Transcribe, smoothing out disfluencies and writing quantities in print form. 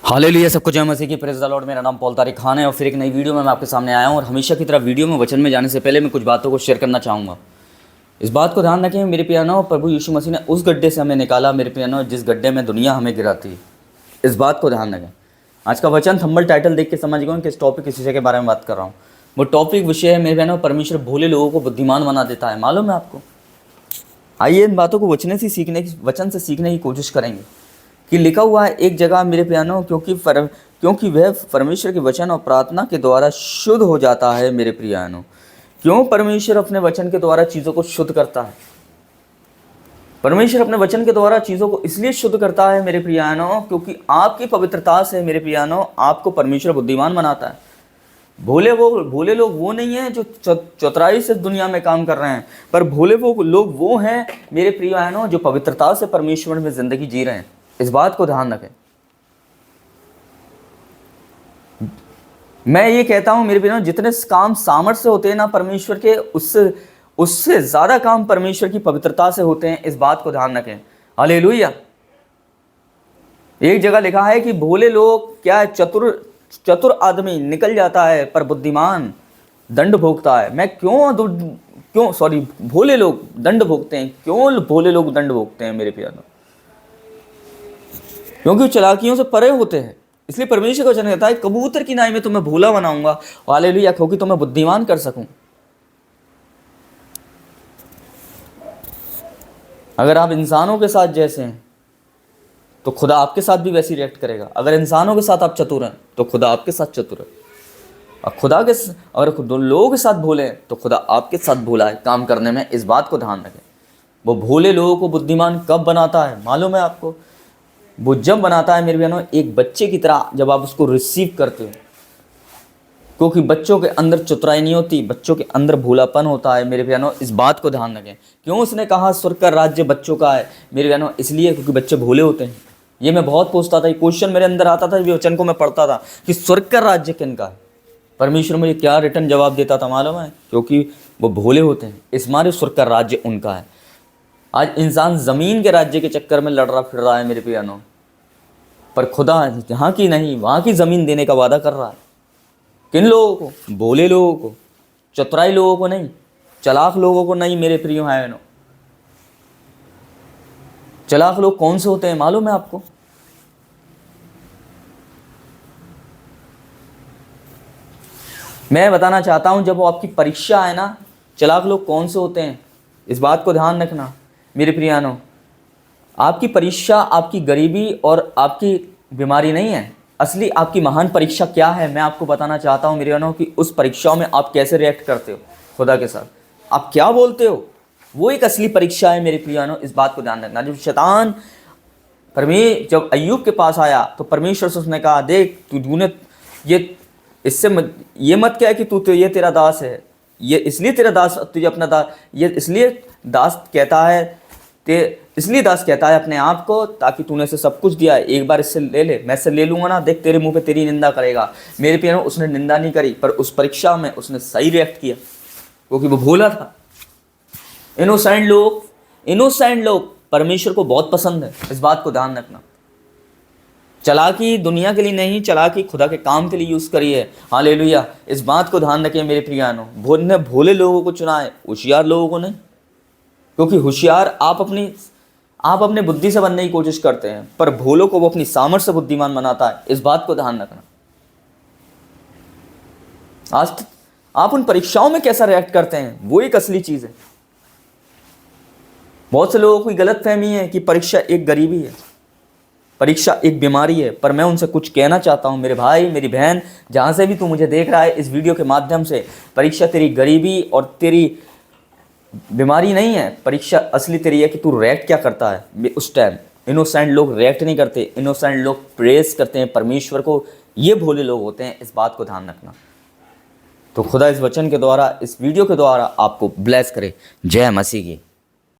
Hallelujah, सबको जय मसीह की, प्रेज़ द लॉर्ड। मेरा नाम पॉल तारिक खान है और फिर एक नई वीडियो में मैं आपके सामने आया हूं। और हमेशा की तरह वीडियो में वचन में जाने से पहले मैं कुछ बातों को शेयर करना चाहूँगा। इस बात को ध्यान रखें मेरे प्यानो, प्रभु यीशु मसीह ने उस गड्ढे से हमें निकाला मेरे प्यानो, जिस गड्ढे में दुनिया हमें गिराती है। इस बात को ध्यान रखें। आज का वचन थंबनेल टाइटल देख के समझ गए कि इस टॉपिक किस विषय के बारे में बात कर रहा हूँ। वो टॉपिक विषय है मेरे प्यानो, परमेश्वर भोले लोगों को बुद्धिमान बना देता है। मालूम है आपको? आइए इन बातों को वचन से सीखने की कोशिश करेंगे कि लिखा हुआ है एक जगह मेरे प्यानो, क्योंकि वह परमेश्वर के वचन और प्रार्थना के द्वारा शुद्ध हो जाता है। मेरे प्रियानो, क्यों परमेश्वर अपने वचन के द्वारा चीज़ों को शुद्ध करता है? परमेश्वर अपने वचन के द्वारा चीज़ों को इसलिए शुद्ध करता है मेरे प्रियानो, क्योंकि आपकी पवित्रता से मेरे प्रियानो आपको परमेश्वर बुद्धिमान बनाता है। भोले लोग वो नहीं हैं जो चतुराई से दुनिया में काम कर रहे हैं, पर भोले लोग वो हैं मेरे प्रियानो जो पवित्रता से परमेश्वर में ज़िंदगी जी रहे हैं। इस बात को ध्यान रखें। मैं ये कहता हूं मेरे प्यारे, जितने काम सामर्थ्य से होते हैं ना परमेश्वर के, उससे ज़्यादा काम परमेश्वर की पवित्रता से होते हैं। इस बात को ध्यान रखें। हालेलुया। एक जगह लिखा है कि भोले लोग क्या है, चतुर आदमी निकल जाता है पर बुद्धिमान दंड भोगता है। भोले लोग दंड भोगते हैं। क्यों भोले लोग दंड भोगते हैं मेरे प्यारे? क्योंकि चालाकियों से परे होते हैं। इसलिए परमेश्वर का वचन कहता है, कबूतर की नाई में तुम्हें भोला बनाऊंगा। हालेलुया, क्योंकि तुम्हें बुद्धिमान कर सकूं। अगर आप इंसानों के साथ जैसे हैं तो खुदा आपके साथ भी वैसी रिएक्ट करेगा। अगर इंसानों के साथ आप चतुर हैं तो खुदा आपके साथ चतुर है। अगर लोगों के साथ भोले हैं तो खुदा आपके साथ भोला है काम करने में। इस बात को ध्यान रखें। वो भोले लोगों को बुद्धिमान कब बनाता है मालूम है आपको? वो जब बनाता है मेरे बहनों, एक बच्चे की तरह जब आप उसको रिसीव करते हो। क्योंकि बच्चों के अंदर चतुराई नहीं होती, बच्चों के अंदर भोलापन होता है मेरे बहनों। इस बात को ध्यान रखें। क्यों उसने कहा स्वर्ग का राज्य बच्चों का है मेरे बहनों? इसलिए क्योंकि बच्चे भोले होते हैं। ये मैं बहुत पूछता था, ये क्वेश्चन मेरे अंदर आता था, वचन को मैं पढ़ता था कि स्वर्ग का राज्य किन का है। परमेश्वर मुझे क्या रिटर्न जवाब देता था मालूम है? क्योंकि वो भोले होते हैं, इस मारे स्वर्ग का राज्य उनका है। आज इंसान ज़मीन के राज्य के चक्कर में लड़ रहा फिर रहा है मेरे प्यानो, पर खुदा यहाँ की नहीं वहाँ की ज़मीन देने का वादा कर रहा है। किन लोगों को? भोले लोगों को, चतुराई लोगों को नहीं, चालाक लोगों को नहीं मेरे प्रियो भाइयों। चालाक लोग कौन से होते हैं मालूम है आपको? मैं बताना चाहता हूँ, जब वो आपकी परीक्षा है ना, चालाक लोग कौन से होते हैं इस बात को ध्यान रखना मेरे प्रियानो। आपकी परीक्षा आपकी गरीबी और आपकी बीमारी नहीं है। असली आपकी महान परीक्षा क्या है मैं आपको बताना चाहता हूँ मेरे बहनों, कि उस परीक्षाओं में आप कैसे रिएक्ट करते हो खुदा के साथ, आप क्या बोलते हो, वो एक असली परीक्षा है मेरे प्रियानो। इस बात को ध्यान रखना। जब शैतान जब अय्यूब के पास आया तो परमेश्वर से उसने कहा, देख तूने ये मत क्या है कि तू तो ये तेरा दास है, ये इसलिए तेरा दास तुझे अपना दास, ये इसलिए दास कहता है अपने आप को, ताकि तूने इसे सब कुछ दिया है, एक बार इससे ले ले, मैं इससे ले लूंगा ना, देख तेरे मुंह पे तेरी निंदा करेगा। मेरे प्यारों, उसने निंदा नहीं करी, पर उस परीक्षा में उसने सही रिएक्ट किया क्योंकि वो भोला था। इनोसेंट लोग परमेश्वर को बहुत पसंद है। इस बात को ध्यान रखना। चालाकी दुनिया के लिए नहीं, चालाकी खुदा के काम के लिए यूज करिए। हालेलुया। इस बात को ध्यान रखें मेरे प्रियानो। भोले लोगों को चुना है, होशियार लोगों को नहीं। क्योंकि होशियार आप अपने बुद्धि से बनने की कोशिश करते हैं, पर भोलों को वो अपनी सामर्थ्य से बुद्धिमान बनाता है। इस बात को ध्यान रखना। आज आप उन परीक्षाओं में कैसा रिएक्ट करते हैं वो एक असली चीज है। बहुत से लोगों को गलत फहमी है कि परीक्षा एक गरीबी है, परीक्षा एक बीमारी है। पर मैं उनसे कुछ कहना चाहता हूं मेरे भाई मेरी बहन, जहां से भी तू मुझे देख रहा है इस वीडियो के माध्यम से, परीक्षा तेरी गरीबी और तेरी बीमारी नहीं है। परीक्षा असली तेरी है कि तू रिएक्ट क्या करता है उस टाइम। इनोसेंट लोग रिएक्ट नहीं करते, इनोसेंट लोग प्रेज करते हैं परमेश्वर को। ये भोले लोग होते हैं। इस बात को ध्यान रखना। तो खुदा इस वचन के द्वारा, इस वीडियो के द्वारा आपको ब्लेस करे। जय मसीह की।